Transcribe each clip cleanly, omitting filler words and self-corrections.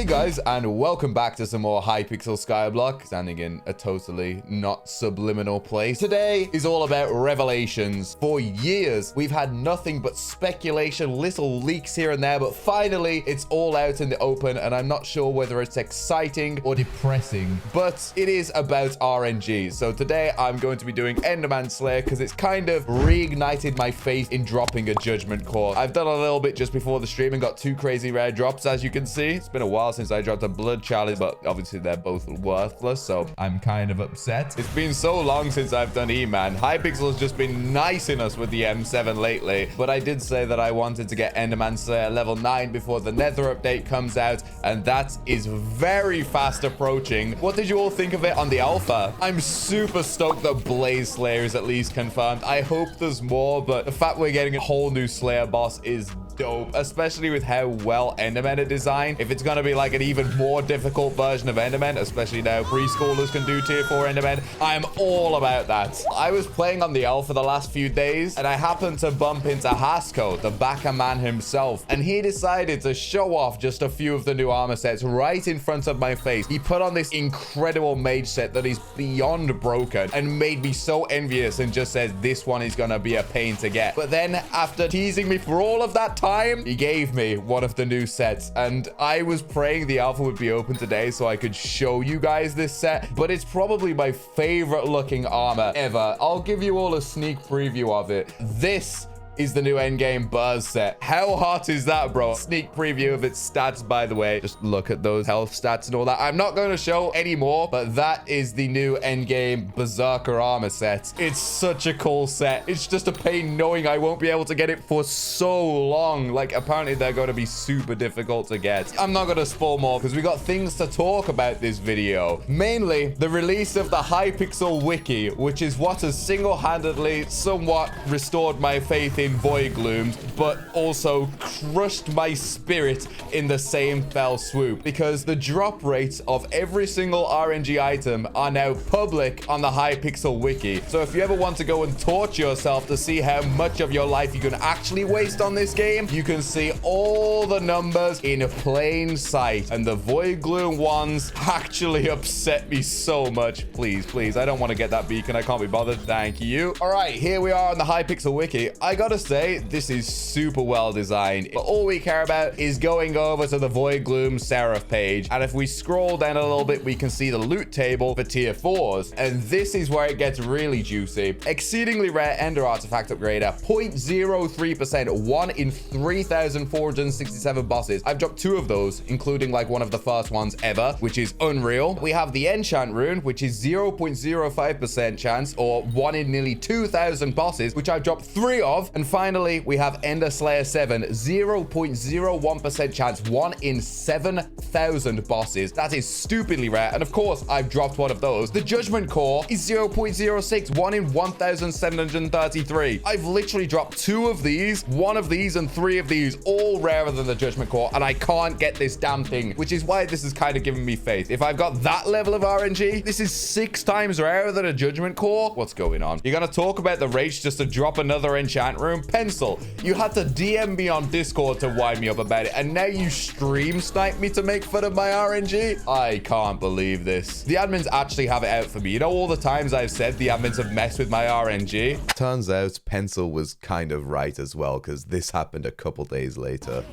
Hey guys, and welcome back to some more Hypixel SkyBlock, standing in a totally not subliminal place. Today is all about revelations. For years, we've had nothing but speculation, little leaks here and there, but finally, it's all out in the open, and I'm not sure whether it's exciting or depressing, but it is about RNG. So today, I'm going to be doing Enderman Slayer because it's kind of reignited my faith in dropping a Judgment Core. I've done a little bit just before the stream and got 2 crazy rare drops, as you can see. It's been a while since I dropped a blood challenge, but obviously they're both worthless, so I'm kind of upset. It's been so long since I've done E-Man. Hypixel has just been nicing us with the M7 lately, but I did say that I wanted to get Enderman Slayer level 9 before the Nether update comes out, and that is very fast approaching. What did you all think of it on the alpha? I'm super stoked that Blaze Slayer is at least confirmed. I hope there's more, but the fact we're getting a whole new Slayer boss is dope, especially with how well Endermen are designed. If it's going to be like an even more difficult version of Endermen, especially now preschoolers can do tier 4 Endermen, I'm all about that. I was playing on the alpha the last few days, and I happened to bump into Hasko, the backer man himself, and he decided to show off just a few of the new armor sets right in front of my face. He put on this incredible mage set that is beyond broken and made me so envious and just said this one is going to be a pain to get. But then after teasing me for all of that time, he gave me one of the new sets, and I was praying the alpha would be open today so I could show you guys this set, but it's probably my favorite looking armor ever. I'll give you all a sneak preview of it. This is the new endgame Buzz set. How hot is that, bro? Sneak preview of its stats, by the way. Just look at those health stats and all that. I'm not going to show any more, but that is the new endgame Berserker armor set. It's such a cool set. It's just a pain knowing I won't be able to get it for so long. Like, apparently they're going to be super difficult to get. I'm not going to spoil more because we got things to talk about this video. Mainly, the release of the Hypixel wiki, which is what has single-handedly somewhat restored my faith in Void Glooms, but also crushed my spirit in the same fell swoop, because the drop rates of every single RNG item are now public on the Hypixel wiki. So if you ever want to go and torture yourself to see how much of your life you can actually waste on this game, you can see all the numbers in plain sight. And the Void Gloom ones actually upset me so much. Please, I don't want to get that beacon. I can't be bothered. Thank you. All right, here we are on the Hypixel wiki. I gotta say, this is super well designed, but all we care about is going over to the Void Gloom Seraph page, and if we scroll down a little bit, we can see the loot table for tier 4s, and this is where it gets really juicy. Exceedingly rare Ender Artifact Upgrader, 0.03%, 1 in 3,467 bosses. I've dropped 2 of those, including like one of the first ones ever, which is unreal. We have the Enchant Rune, which is 0.05% chance, or 1 in nearly 2,000 bosses, which I've dropped 3 of. And finally, we have Ender Slayer 7, 0.01% chance, 1 in 7,000 bosses. That is stupidly rare. And of course, I've dropped one of those. The Judgment Core is 0.06, 1 in 1,733. I've literally dropped 2 of these, 1 of these, and 3 of these, all rarer than the Judgment Core, and I can't get this damn thing, which is why this is kind of giving me faith. If I've got that level of RNG, this is 6 times rarer than a Judgment Core. What's going on? You're gonna talk about the rage just to drop another enchant room? Pencil, you had to DM me on Discord to wind me up about it, and now you stream snipe me to make fun of my RNG? I can't believe this. The admins actually have it out for me. You know all the times I've said the admins have messed with my RNG? Turns out Pencil was kind of right as well, because this happened a couple days later.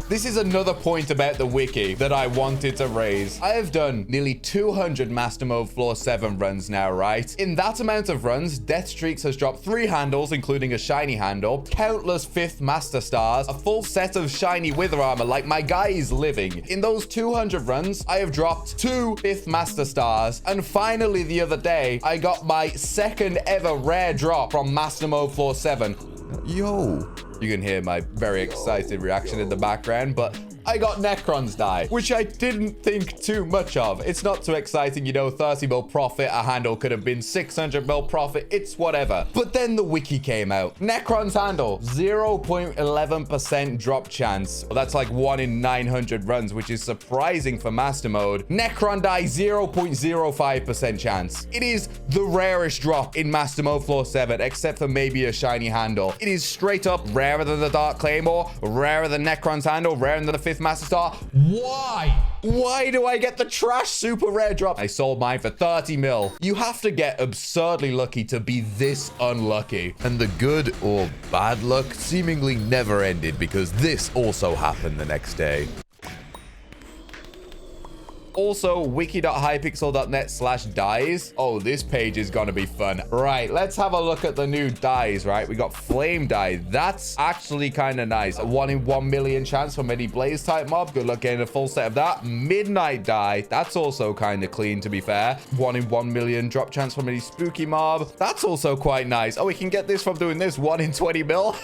This is another point about the wiki that I wanted to raise. I have done nearly 200 Master Mode Floor 7 runs now, right? In that amount of runs, Death Streaks has dropped 3 handles, including a shiny handle, countless 5th Master Stars, a full set of shiny Wither Armor like my guy is living. In those 200 runs, I have dropped 2 5th Master Stars, and finally the other day, I got my 2nd ever rare drop from Master Mode Floor 7. Yo! You can hear my very excited reaction in the background, but I got Necron's Dye, which I didn't think too much of. It's not too exciting, you know, 30 mil profit. A handle could have been 600 mil profit. It's whatever. But then the wiki came out. Necron's handle, 0.11% drop chance. Well, that's like 1 in 900 runs, which is surprising for master mode. Necron Dye, 0.05% chance. It is the rarest drop in master mode floor 7, except for maybe a shiny handle. It is straight up rarer than the Dark Claymore, rarer than Necron's handle, rarer than the 5th Master Star. Why? Why do I get the trash super rare drop? I sold mine for 30 mil. You have to get absurdly lucky to be this unlucky. And the good or bad luck seemingly never ended, because this also happened the next day. Also, wiki.hypixel.net/dyes. Oh, this page is gonna be fun. Right, let's have a look at the new dyes, right? We got Flame Dye. That's actually kind of nice. A 1 in 1 million chance from any Blaze type mob. Good luck getting a full set of that. Midnight Dye. That's also kind of clean, to be fair. 1 in 1 million drop chance from any spooky mob. That's also quite nice. Oh, we can get this from doing this. 1 in 20 mil.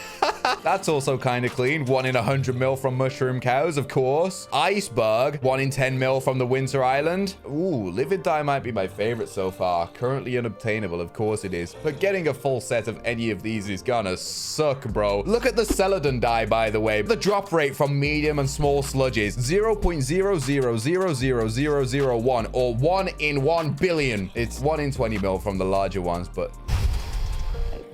That's also kind of clean. 1 in 100 mil from Mushroom Cows, of course. Iceberg. 1 in 10 mil from the Winter Island. Ooh, Livid Dye might be my favorite so far. Currently unobtainable, of course it is. But getting a full set of any of these is gonna suck, bro. Look at the Celadon Dye, by the way. The drop rate from medium and small sludges, 0.0000001, or 1 in 1 billion. It's 1 in 20 mil from the larger ones, but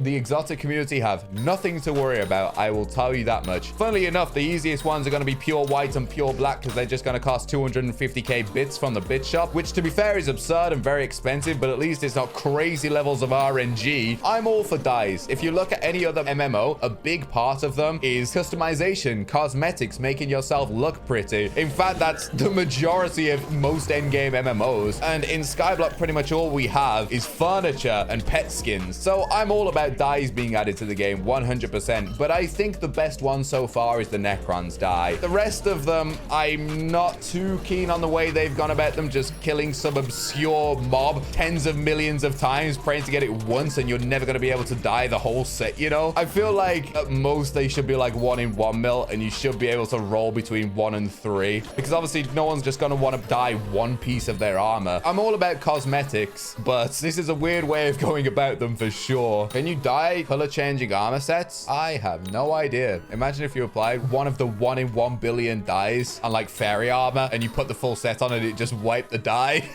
the exotic community have nothing to worry about, I will tell you that much. Funnily enough, the easiest ones are going to be pure white and pure black, because they're just going to cost 250k bits from the bit shop, which, to be fair, is absurd and very expensive, but at least it's not crazy levels of RNG. I'm all for dyes. If you look at any other MMO, a big part of them is customization, cosmetics, making yourself look pretty. In fact, that's the majority of most endgame MMOs, and in SkyBlock, pretty much all we have is furniture and pet skins. So I'm all about dyes being added to the game 100%, but I think the best one so far is the Necron's Dye. The rest of them, I'm not too keen on the way they've gone about them, just killing some obscure mob tens of millions of times, praying to get it once, and you're never going to be able to dye the whole set, you know? I feel like at most they should be like 1 in 1 mil, and you should be able to roll between 1 and 3, because obviously no one's just going to want to dye one piece of their armor. I'm all about cosmetics, but this is a weird way of going about them for sure. Can you dye color changing armor sets? I have no idea. Imagine if you applied one of the 1 in 1 billion dyes on like fairy armor, and you put the full set on and it just wiped the dye.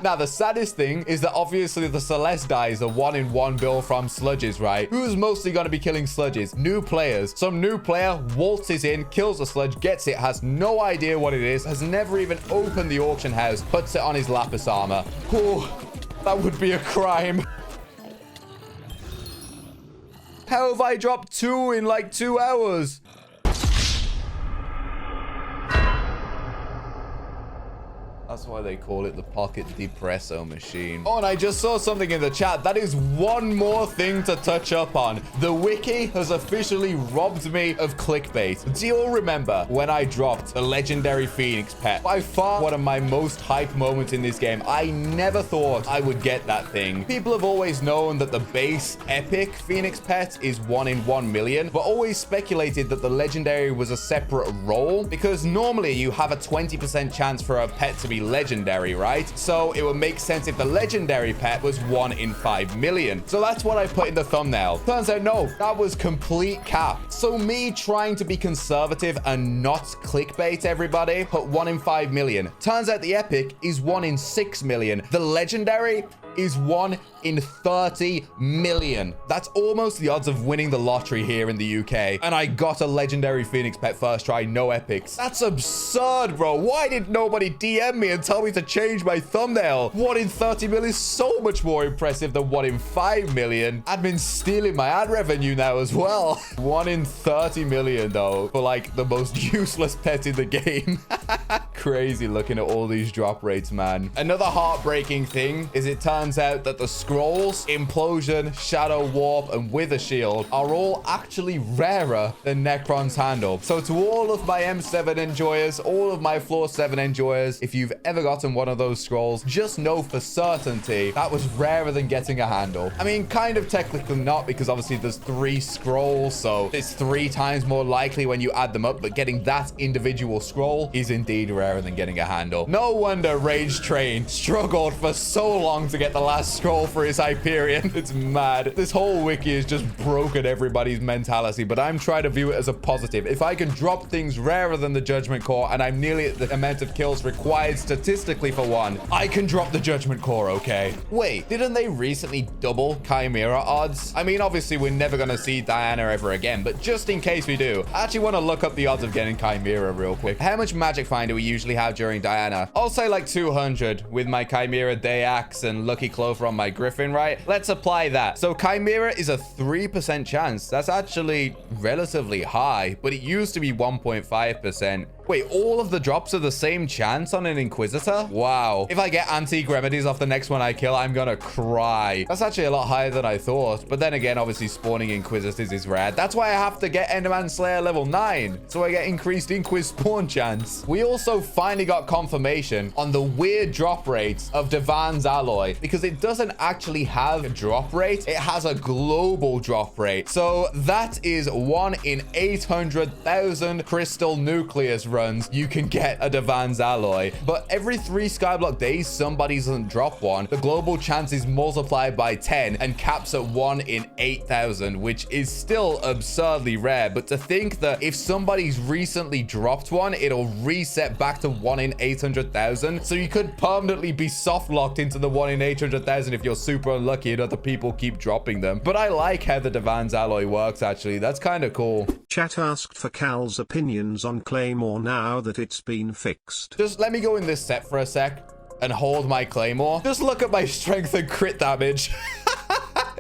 Now, the saddest thing is that obviously the Celeste dyes are 1 in 1 bill from sludges, right? Who's mostly going to be killing sludges? New players. Some new player waltzes in, kills a sludge, gets it, has no idea what it is, has never even opened the auction house, puts it on his lapis armor. Oh, that would be a crime. How have I dropped 2 in like 2 hours? That's why they call it the pocket depresso machine. Oh, and I just saw something in the chat. That is one more thing to touch up on. The wiki has officially robbed me of clickbait. Do you all remember when I dropped the legendary Phoenix pet? By far one of my most hype moments in this game. I never thought I would get that thing. People have always known that the base epic Phoenix pet is 1 in 1 million, but always speculated that the legendary was a separate roll, because normally you have a 20% chance for a pet to be legendary, right? So it would make sense if the legendary pet was 1 in 5 million. So that's what I put in the thumbnail. Turns out, no, that was complete cap. So me trying to be conservative and not clickbait everybody, put 1 in 5 million. Turns out the epic is 1 in 6 million. The legendary is 1 in 30 million. That's almost the odds of winning the lottery here in the UK. And I got a legendary Phoenix pet first try, no epics. That's absurd, bro. Why did nobody DM me and tell me to change my thumbnail? 1 in 30 million is so much more impressive than 1 in 5 million. Admin's stealing my ad revenue now as well. 1 in 30 million though, for like the most useless pet in the game. Crazy looking at all these drop rates, man. Another heartbreaking thing is it turns finds out that the scrolls, Implosion, Shadow Warp, and Wither Shield are all actually rarer than Necron's Handle. So to all of my M7 enjoyers, all of my Floor 7 enjoyers, if you've ever gotten one of those scrolls, just know for certainty that was rarer than getting a handle. I mean, kind of technically not, because obviously there's 3 scrolls, so it's 3 times more likely when you add them up, but getting that individual scroll is indeed rarer than getting a handle. No wonder Rage Train struggled for so long to get the last scroll for his Hyperion. It's mad. This whole wiki is just broken everybody's mentality, but I'm trying to view it as a positive. If I can drop things rarer than the Judgment Core, and I'm nearly at the amount of kills required statistically for one, I can drop the Judgment Core, okay? Wait, didn't they recently double Chimera odds? I mean, obviously, we're never going to see Diana ever again, but just in case we do, I actually want to look up the odds of getting Chimera real quick. How much Magic Find do we usually have during Diana? I'll say like 200 with my Chimera Dayax and Lucky Clover on my Griffin, right? Let's apply that. So Chimera is a 3% chance. That's actually relatively high, but it used to be 1.5%. Wait, all of the drops are the same chance on an Inquisitor? Wow. If I get Antique Remedies off the next one I kill, I'm gonna cry. That's actually a lot higher than I thought. But then again, obviously spawning Inquisitors is rare. That's why I have to get Enderman Slayer level 9. So I get increased Inquis spawn chance. We also finally got confirmation on the weird drop rates of Divan's Alloy, because it doesn't actually have a drop rate. It has a global drop rate. So that is 1 in 800,000 crystal nucleus runs you can get a Divan's Alloy. But every 3 Skyblock days somebody doesn't drop one. The global chance is multiplied by 10 and caps at 1 in 8,000, which is still absurdly rare. But to think that if somebody's recently dropped one, it'll reset back to 1 in 800,000. So you could permanently be soft locked into the 1 in 800,000 if you're super unlucky and other people keep dropping them. But I like how the Divan's Alloy works, actually. That's kind of cool. Chat asked for Cal's opinions on Claymore now that it's been fixed. Just let me go in this set for a sec and hold my Claymore. Just look at my strength and crit damage.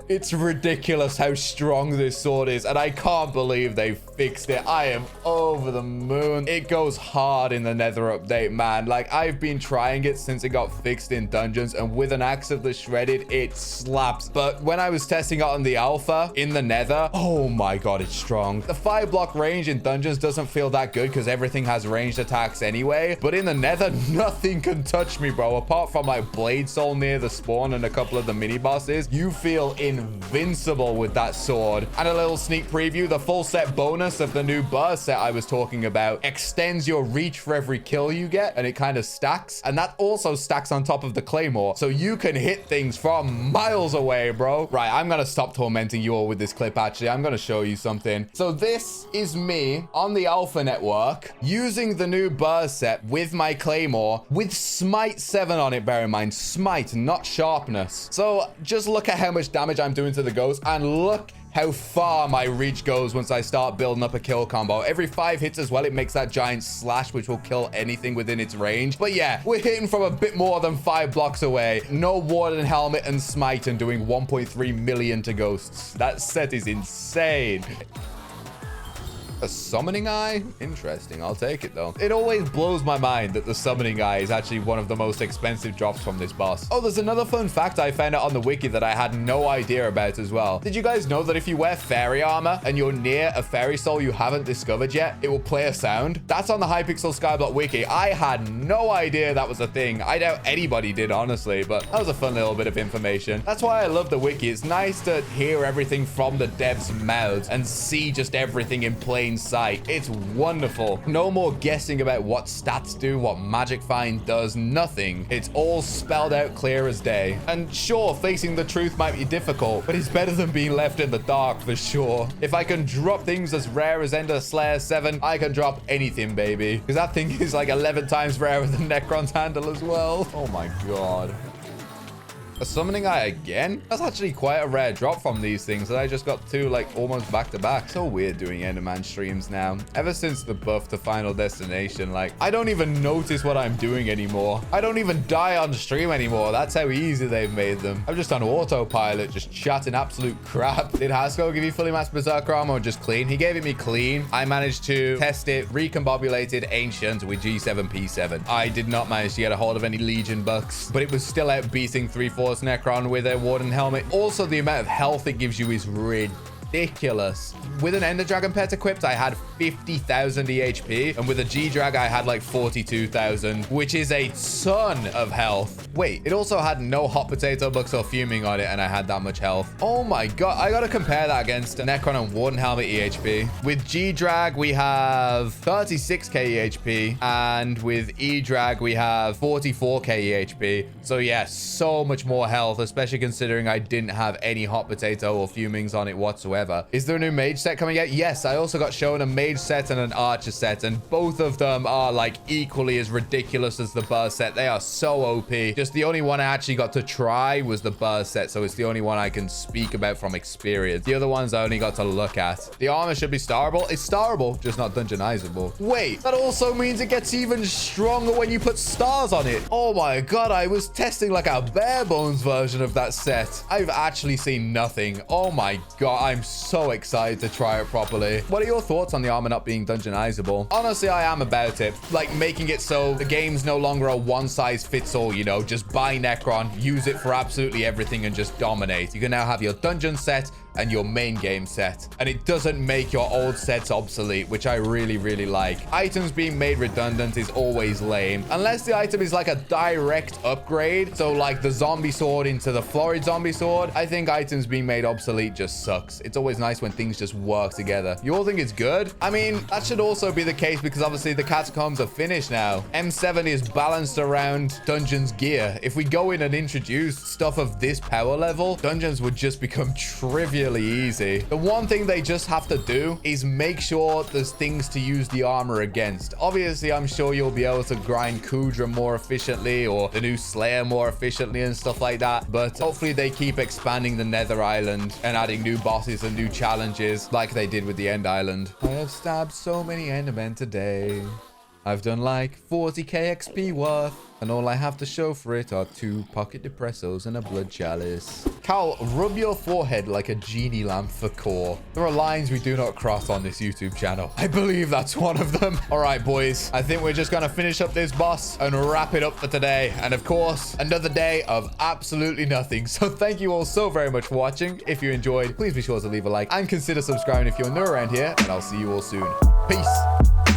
It's ridiculous how strong this sword is, and I can't believe they fixed it. I am over the moon. It goes hard in the Nether update, man. Like, I've been trying it since it got fixed in dungeons, and with an Axe of the Shredded, it slaps. But when I was testing it on the alpha in the Nether, oh my god, it's strong. The 5-block range in dungeons doesn't feel that good because everything has ranged attacks anyway. But in the Nether, nothing can touch me, bro. Apart from my Blade Soul near the spawn and a couple of the mini bosses, you feel invincible with that sword. And a little sneak preview, the full set bonus of the new burst set I was talking about extends your reach for every kill you get, and it kind of stacks, and that also stacks on top of the Claymore, so you can hit things from miles away, bro. Right, I'm gonna stop tormenting you all with this clip. Actually, I'm gonna show you something. So this is me on the alpha network using the new burst set with my Claymore with Smite 7 on it. Bear in mind, Smite, not Sharpness. So just look at how much damage I'm doing to the ghost, and look how far my reach goes once I start building up a kill combo. Every 5 hits as well, it makes that giant slash, which will kill anything within its range. But yeah, we're hitting from a bit more than 5 blocks away. No Warden Helmet and Smite and doing 1.3 million to ghosts. That set is insane. A Summoning Eye? Interesting. I'll take it, though. It always blows my mind that the Summoning Eye is actually one of the most expensive drops from this boss. Oh, there's another fun fact I found out on the wiki that I had no idea about as well. Did you guys know that if you wear fairy armor and you're near a fairy soul you haven't discovered yet, it will play a sound? That's on the Hypixel Skyblock wiki. I had no idea that was a thing. I doubt anybody did, honestly, but that was a fun little bit of information. That's why I love the wiki. It's nice to hear everything from the devs' mouths and see just everything in plain sight. It's wonderful. No more guessing about what stats do, what Magic Find does, nothing. It's all spelled out clear as day. And sure, facing the truth might be difficult, but it's better than being left in the dark for sure. If I can drop things as rare as Ender Slayer 7, I can drop anything, baby. Because that thing is like 11 times rarer than Necron's Handle as well. Oh my god. A Summoning Eye again? That's actually quite a rare drop from these things that I just got 2 like almost back to back. So weird doing Enderman streams now. Ever since the buff to Final Destination, like, I don't even notice what I'm doing anymore. I don't even die on stream anymore. That's how easy they've made them. I'm just on autopilot, just chatting absolute crap. Did Haskell give you fully matched Berserker armor or just clean? He gave it me clean. I managed to test it recombobulated Ancient with G7P7. I did not manage to get a hold of any Legion bucks, but it was still out beating 3/4 course, Necron with a Warden helmet. Also, the amount of health it gives you is ridiculous. With an Ender Dragon pet equipped, I had 50,000 EHP, and with a G-Drag, I had like 42,000, which is a ton of health. Wait, it also had no Hot Potato Bucks or Fuming on it, and I had that much health. Oh my god, I gotta compare that against Necron and Warden Helmet EHP. With G-Drag, we have 36k EHP, and with E-Drag, we have 44k EHP. So yeah, so much more health, especially considering I didn't have any Hot Potato or Fumings on it whatsoever. Is there a new Mage set coming out? Yes, I also got shown a Mage set and an Archer set, and both of them are like equally as ridiculous as the Burst set. They are so OP. Just the only one I actually got to try was the Burst set, so it's the only one I can speak about from experience. The other ones I only got to look at. The armor should be starable. It's starable, just not dungeonizable. Wait, that also means it gets even stronger when you put stars on it. Oh my god, I was testing like a bare bones version of that set. I've actually seen nothing. Oh my god, I'm so excited to try it properly. What are your thoughts on the armor not being dungeonizable? Honestly, I am about it. Like making it so the game's no longer a one size fits all, you know, just buy Necron, use it for absolutely everything and just dominate. You can now have your dungeon set and your main game set, and it doesn't make your old sets obsolete, which I really, really like. Items being made redundant is always lame, unless the item is like a direct upgrade. So like the zombie sword into the florid zombie sword, I think items being made obsolete just sucks. It's always nice when things just work together. You all think it's good? I mean, that should also be the case because obviously the catacombs are finished now. M7 is balanced around dungeons gear. If we go in and introduce stuff of this power level, dungeons would just become trivial easy. The one thing they just have to do is make sure there's things to use the armor against. Obviously, I'm sure you'll be able to grind Kudra more efficiently or the new Slayer more efficiently and stuff like that. But hopefully they keep expanding the Nether Island and adding new bosses and new challenges like they did with the End Island. I have stabbed so many Endermen today. I've done like 40k XP worth, and all I have to show for it are 2 pocket depressos and a blood chalice. Cal, rub your forehead like a genie lamp for core. There are lines we do not cross on this YouTube channel. I believe that's one of them. All right, boys. I think we're just gonna finish up this boss and wrap it up for today. And of course, another day of absolutely nothing. So thank you all so very much for watching. If you enjoyed, please be sure to leave a like and consider subscribing if you're new around here. And I'll see you all soon. Peace.